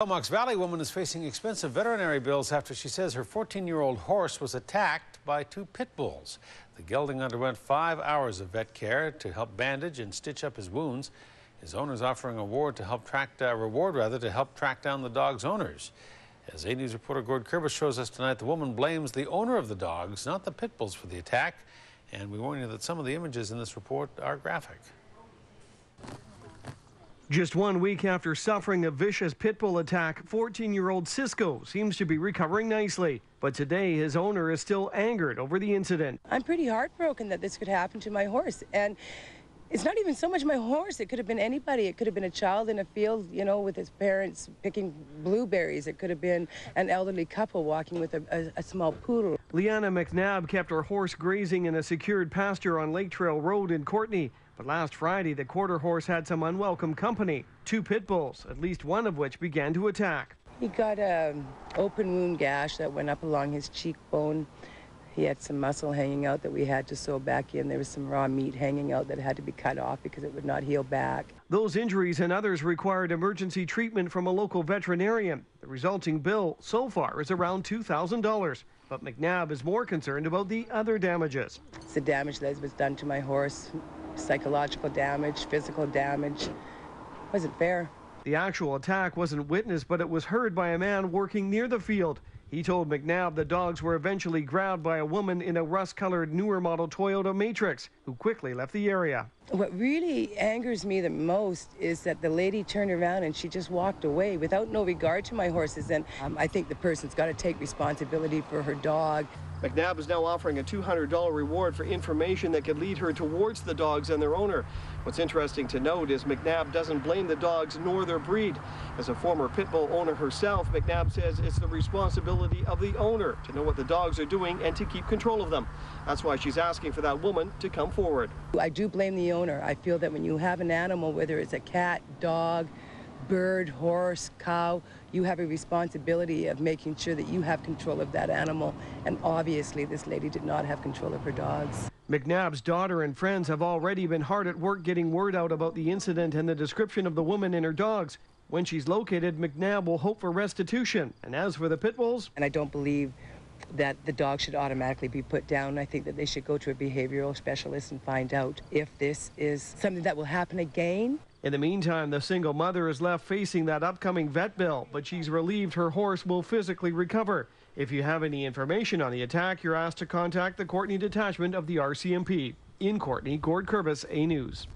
Comox Valley woman is facing expensive veterinary bills after she says her 14-year-old horse was attacked by two pit bulls. The gelding underwent 5 hours of vet care to help bandage and stitch up his wounds. His owner's offering a reward to help track down the dog's owners. As 8 News reporter Gord Kurbis shows us tonight, the woman blames the owner of the dogs, not the pit bulls, for the attack. And we warn you that some of the images in this report are graphic. Just 1 week after suffering a vicious pit bull attack, 14-year-old Cisco seems to be recovering nicely. But today, his owner is still angered over the incident. I'm pretty heartbroken that this could happen to my horse. And it's not even so much my horse. It could have been anybody. It could have been a child in a field, you know, with his parents picking blueberries. It could have been an elderly couple walking with a small poodle. Leanna McNabb kept her horse grazing in a secured pasture on Lake Trail Road in Courtenay. But last Friday, the quarter horse had some unwelcome company. Two pit bulls, at least one of which began to attack. He got an open wound gash that went up along his cheekbone. He had some muscle hanging out that we had to sew back in. There was some raw meat hanging out that had to be cut off because it would not heal back. Those injuries and others required emergency treatment from a local veterinarian. The resulting bill so far is around $2,000. But McNabb is more concerned about the other damages. It's the damage that was done to my horse. Psychological damage, physical damage. Wasn't fair. The actual attack wasn't witnessed, but it was heard by a man working near the field. He told McNabb the dogs were eventually grabbed by a woman in a rust-colored newer model Toyota Matrix, who quickly left the area. What really angers me the most is that the lady turned around and she just walked away without no regard to my horses. And I think the person's got to take responsibility for her dog. McNabb is now offering a $200 reward for information that could lead her towards the dogs and their owner. What's interesting to note is McNabb doesn't blame the dogs nor their breed. As a former pit bull owner herself, McNabb says it's the responsibility of the owner to know what the dogs are doing and to keep control of them. That's why she's asking for that woman to come forward. I do blame the owner. I feel that when you have an animal, whether it's a cat, dog, bird, horse, cow, you have a responsibility of making sure that you have control of that animal. And obviously, this lady did not have control of her dogs. McNabb's daughter and friends have already been hard at work getting word out about the incident and the description of the woman and her dogs. When she's located, McNabb will hope for restitution. And as for the pit bulls, and I don't believe that the dog should automatically be put down. I think that they should go to a behavioral specialist and find out if this is something that will happen again. In the meantime, the single mother is left facing that upcoming vet bill, but she's relieved her horse will physically recover. If you have any information on the attack, you're asked to contact the Courtenay detachment of the RCMP. In Courtenay, Gord Kurbis, A News.